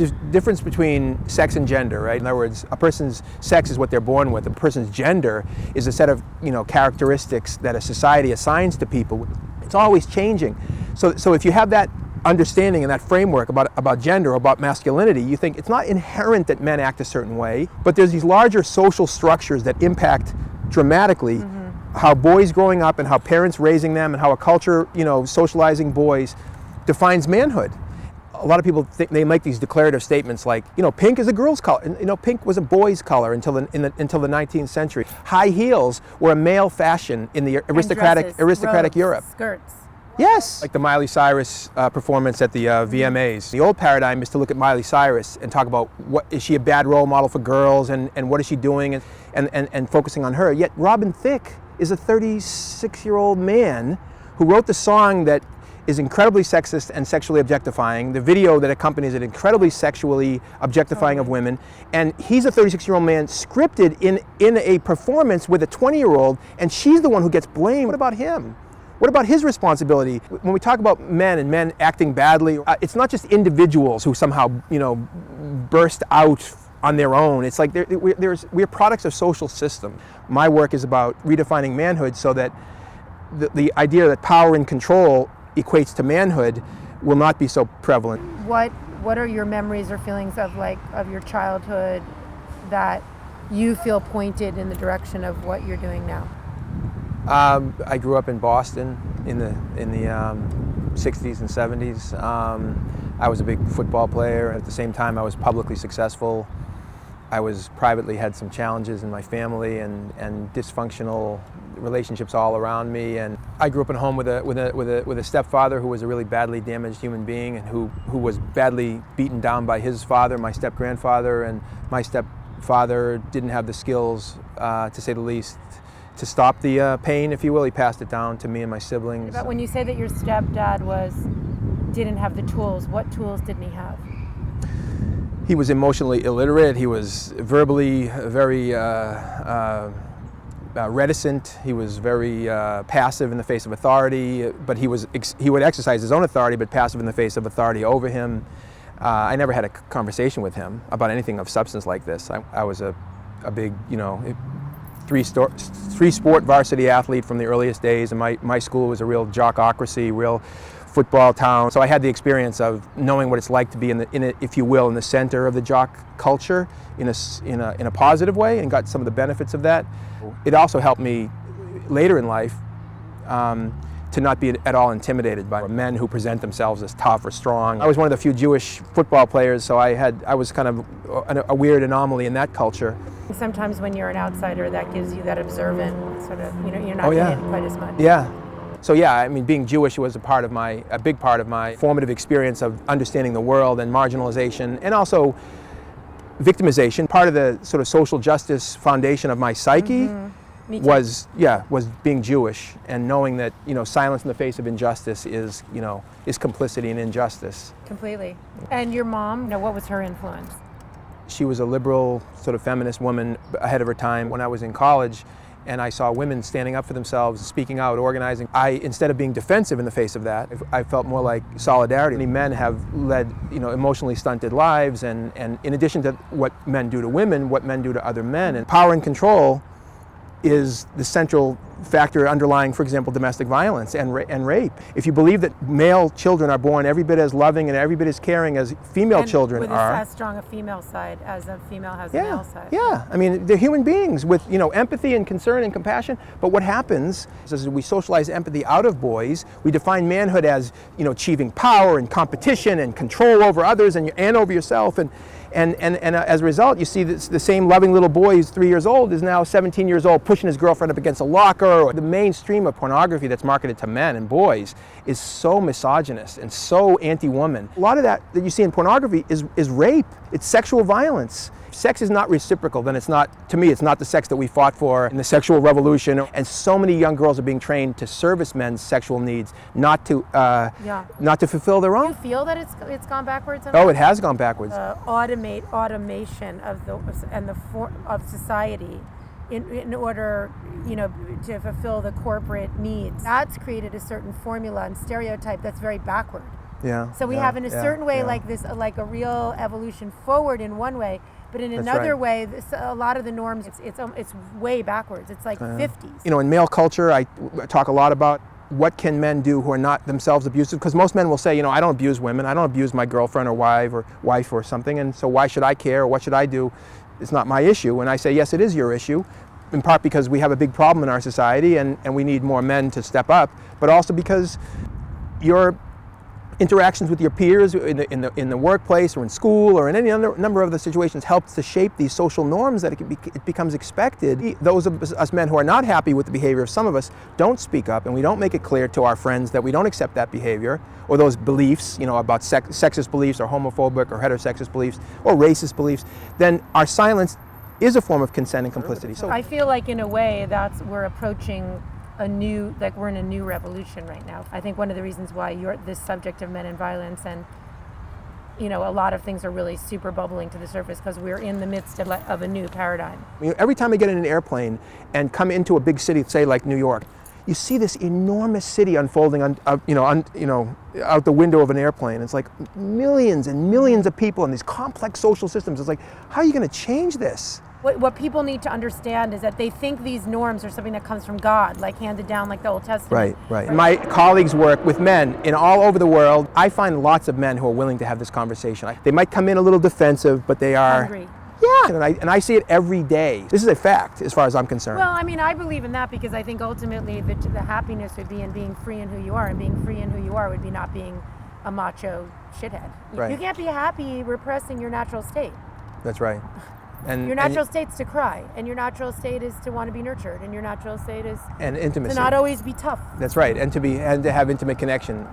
There's a difference between sex and gender, right? In other words, a person's sex is what they're born with. A person's gender is a set of, characteristics that a society assigns to people. It's always changing. So if you have that understanding and that framework about gender or about masculinity, you think it's not inherent that men act a certain way, but there's these larger social structures that impact dramatically how boys growing up and how parents raising them and how a culture, socializing boys defines manhood. A lot of people think they make these declarative statements like, pink is a girl's color. And, pink was a boy's color until the 19th century. High heels were a male fashion in the aristocratic robes, Europe. Skirts. Yes, like the Miley Cyrus performance at the VMAs. The old paradigm is to look at Miley Cyrus and talk about what is she a bad role model for girls and what is she doing and focusing on her. Yet Robin Thicke is a 36-year-old man who wrote the song that is incredibly sexist and sexually objectifying. The video that accompanies it incredibly sexually objectifying of women. And he's a 36-year-old man scripted in a performance with a 20-year-old, and she's the one who gets blamed. What about him? What about his responsibility? When we talk about men and men acting badly, it's not just individuals who somehow, burst out on their own. It's like we're products of social system. My work is about redefining manhood so that the idea that power and control equates to manhood will not be so prevalent. What are your memories or feelings of your childhood that you feel pointed in the direction of what you're doing now? I grew up in Boston in the 60s and 70s. I was a big football player. At the same time, I was publicly successful. I was privately had some challenges in my family and dysfunctional relationships all around me. And I grew up in a home with a stepfather who was a really badly damaged human being and who was badly beaten down by his father, my step-grandfather, and my stepfather didn't have the skills, to say the least, to stop the pain, if you will. He passed it down to me and my siblings. But when you say that your stepdad didn't have the tools, what tools didn't he have? He was emotionally illiterate. He was verbally very reticent. He was very passive in the face of authority, but he would exercise his own authority, but passive in the face of authority over him. I never had a conversation with him about anything of substance like this. I was a big, three-sport varsity athlete from the earliest days, and my school was a real jockocracy, real football town. So I had the experience of knowing what it's like to be if you will, in the center of the jock culture in a positive way, and got some of the benefits of that. It also helped me later in life to not be at all intimidated by men who present themselves as tough or strong. I was one of the few Jewish football players, so I was kind of a weird anomaly in that culture. Sometimes when you're an outsider, that gives you that observant sort of, you're not getting it quite as much. Yeah. So yeah, being Jewish was a big part of my formative experience of understanding the world and marginalization, and also victimization. Part of the sort of social justice foundation of my psyche was being Jewish and knowing that silence in the face of injustice is complicity in injustice. Completely. And your mom, what was her influence? She was a liberal sort of feminist woman ahead of her time. When I was in college and I saw women standing up for themselves, speaking out, organizing, instead of being defensive in the face of that, I felt more like solidarity. Many men have led emotionally stunted lives, and in addition to what men do to women, what men do to other men. And power and control is the central factor underlying, for example, domestic violence and rape. If you believe that male children are born every bit as loving and every bit as caring as female children are, as strong a female side as a female has a male side. Yeah, they're human beings with empathy and concern and compassion. But what happens is we socialize empathy out of boys. We define manhood as achieving power and competition and control over others and over yourself. And as a result, you see the same loving little boy who's 3 years old is now 17 years old, pushing his girlfriend up against a locker. Or the mainstream of pornography that's marketed to men and boys is so misogynist and so anti-woman. A lot of that you see in pornography is rape. It's sexual violence. If sex is not reciprocal, then it's not the sex that we fought for in the sexual revolution. And so many young girls are being trained to service men's sexual needs, not to fulfill their own. Do you feel that it's gone backwards? Oh, it has gone backwards. Automation of society in order, to fulfill the corporate needs. That's created a certain formula and stereotype that's very backward. Yeah. So we yeah, have in a yeah, certain way yeah. like this, like a real evolution forward in one way, but in That's another right. way, a lot of the norms, it's way backwards. It's like 50s. You know, in male culture, I talk a lot about what can men do who are not themselves abusive, because most men will say, you know, I don't abuse women, I don't abuse my girlfriend or wife or something, and so why should I care, or what should I do? It's not my issue. And I say, yes, it is your issue, in part because we have a big problem in our society and we need more men to step up, but also because your interactions with your peers in the workplace or in school or in any other number of the situations helps to shape these social norms that it becomes expected. Those of us men who are not happy with the behavior of some of us don't speak up, and we don't make it clear to our friends that we don't accept that behavior or those beliefs, you know, about sexist beliefs or homophobic or heterosexist beliefs or racist beliefs, then our silence is a form of consent and complicity. So I feel like in a way we're approaching we're in a new revolution right now. I think one of the reasons why this subject of men and violence and, you know, a lot of things are really super bubbling to the surface because we're in the midst of a new paradigm. You know, every time I get in an airplane and come into a big city, say like New York, you see this enormous city unfolding out the window of an airplane. It's like millions and millions of people in these complex social systems. It's like, how are you going to change this? What people need to understand is that they think these norms are something that comes from God, like handed down like the Old Testament. Right. My colleagues work with men in all over the world. I find lots of men who are willing to have this conversation. They might come in a little defensive, but they are hungry. Yeah, and I see it every day. This is a fact as far as I'm concerned. Well, I mean, I believe in that because I think ultimately the happiness would be in being free in who you are, and being free in who you are would be not being a macho shithead. Right. You can't be happy repressing your natural state. That's right. And your natural state's to cry, and your natural state is to want to be nurtured, and your natural state is and intimacy. to not always be tough. That's right, and to have intimate connection.